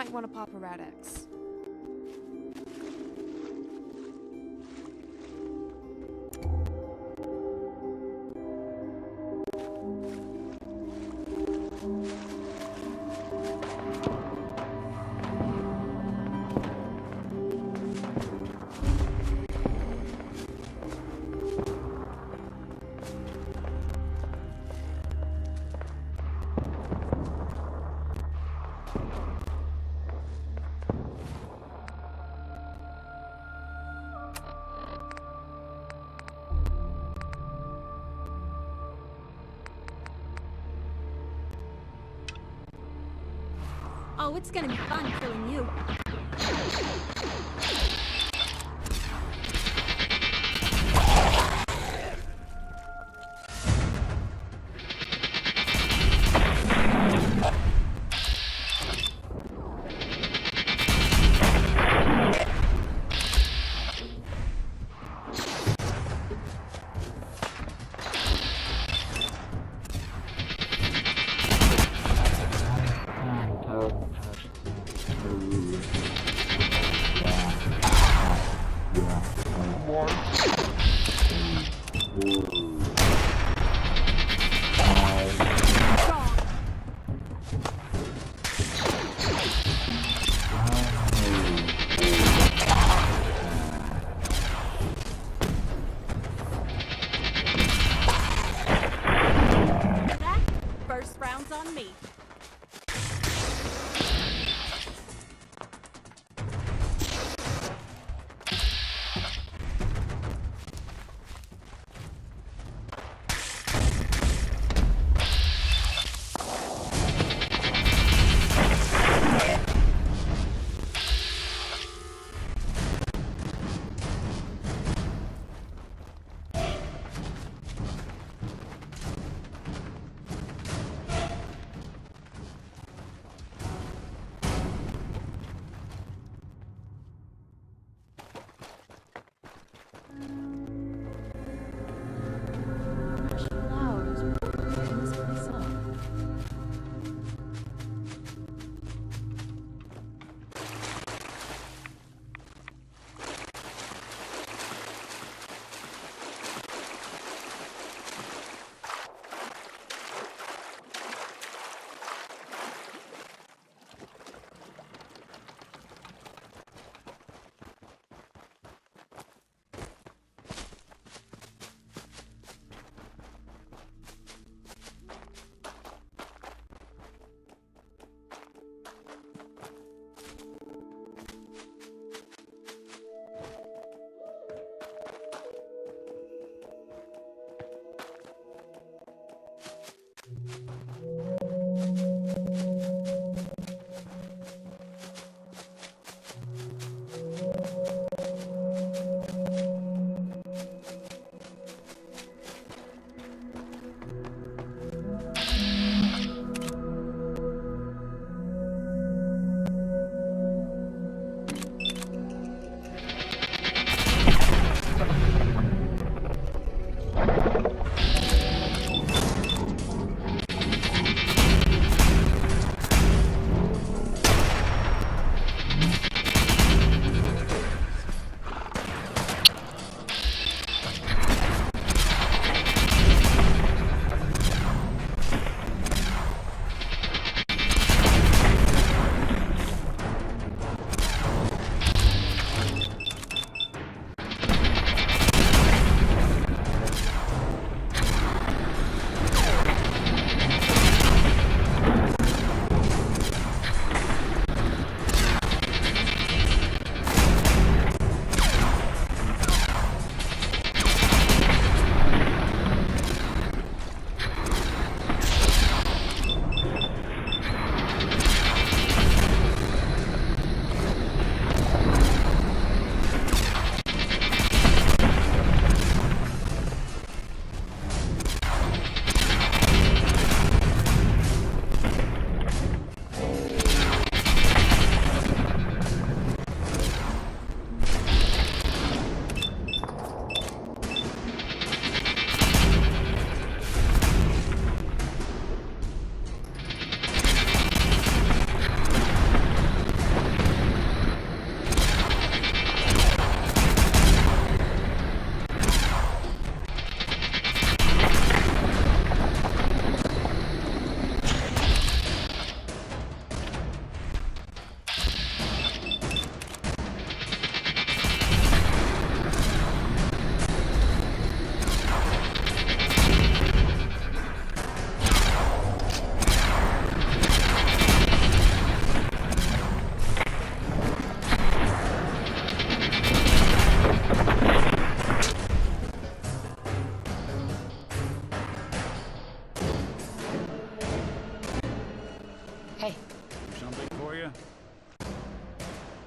might want to pop a Rad-X. Oh, it's gonna be fun killing you. First round's on me.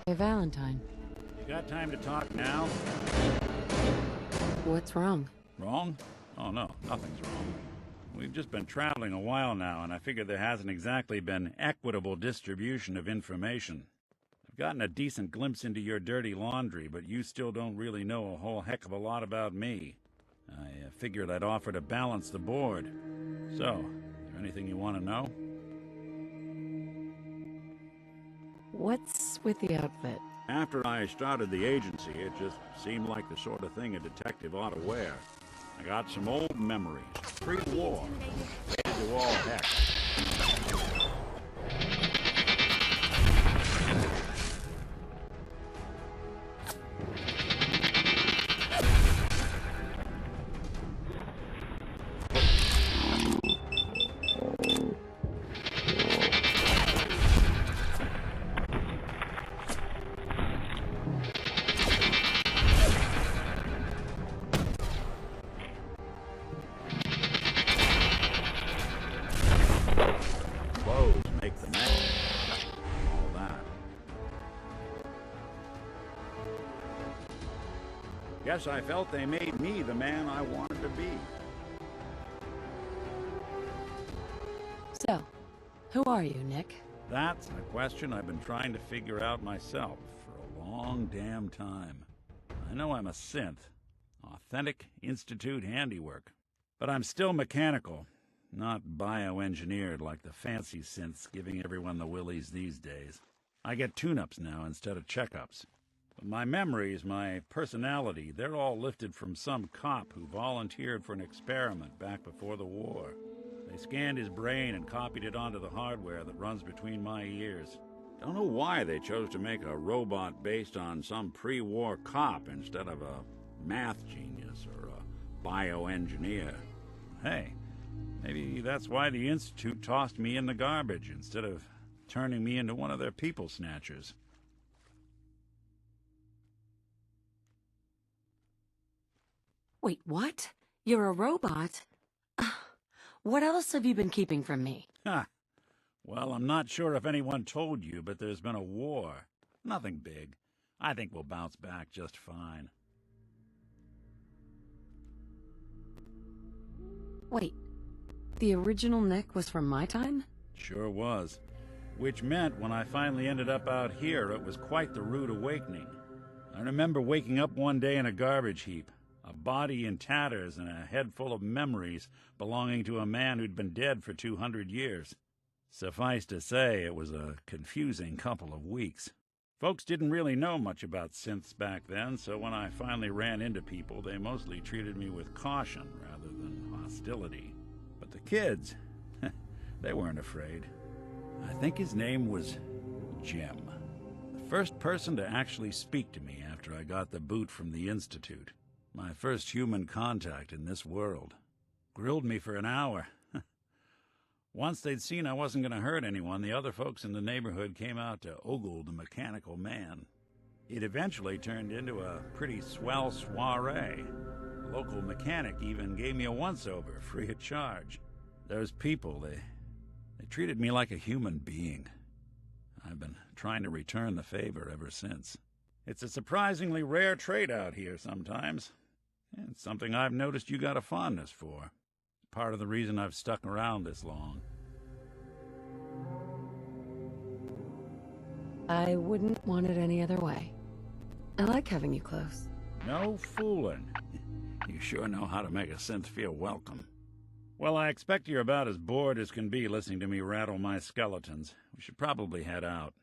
Hey, Valentine. You got time to talk now? What's wrong? Wrong? Oh no, nothing's wrong. We've just been traveling a while now, and I figure there hasn't exactly been equitable distribution of information. I've gotten a decent glimpse into your dirty laundry, but you still don't really know a whole heck of a lot about me. I figured I'd offer to balance the board. So, is there anything you want to know? What's with the outfit? After I started the agency, it just seemed like the sort of thing a detective ought to wear. I got some old memories, pre-war, faded to all heck. Guess I felt they made me the man I wanted to be. So, who are you, Nick? That's a question I've been trying to figure out myself for a long damn time. I know I'm a synth, authentic Institute handiwork, but I'm still mechanical, not bioengineered like the fancy synths giving everyone the willies these days. I get tune-ups now instead of checkups. But my memories, my personality, they're all lifted from some cop who volunteered for an experiment back before the war. They scanned his brain and copied it onto the hardware that runs between my ears. Don't know why they chose to make a robot based on some pre-war cop instead of a math genius or a bioengineer. Hey, maybe that's why the Institute tossed me in the garbage instead of turning me into one of their people snatchers. Wait, what? You're a robot? What else have you been keeping from me? Ha! Well, I'm not sure if anyone told you, but there's been a war. Nothing big. I think we'll bounce back just fine. Wait, the original Nick was from my time? Sure was. Which meant when I finally ended up out here, it was quite the rude awakening. I remember waking up one day in a garbage heap. A body in tatters and a head full of memories belonging to a man who'd been dead for 200 years. Suffice to say, it was a confusing couple of weeks. Folks didn't really know much about synths back then, so when I finally ran into people, they mostly treated me with caution rather than hostility. But the kids, they weren't afraid. I think his name was Jim. The first person to actually speak to me after I got the boot from the Institute. My first human contact in this world. Grilled me for an hour. Once they'd seen I wasn't going to hurt anyone, the other folks in the neighborhood came out to ogle the mechanical man. It eventually turned into a pretty swell soiree. The local mechanic even gave me a once-over, free of charge. Those people, they treated me like a human being. I've been trying to return the favor ever since. It's a surprisingly rare trait out here sometimes. It's something I've noticed you got a fondness for. Part of the reason I've stuck around this long. I wouldn't want it any other way. I like having you close. No fooling. You sure know how to make a synth feel welcome. Well, I expect you're about as bored as can be listening to me rattle my skeletons. We should probably head out.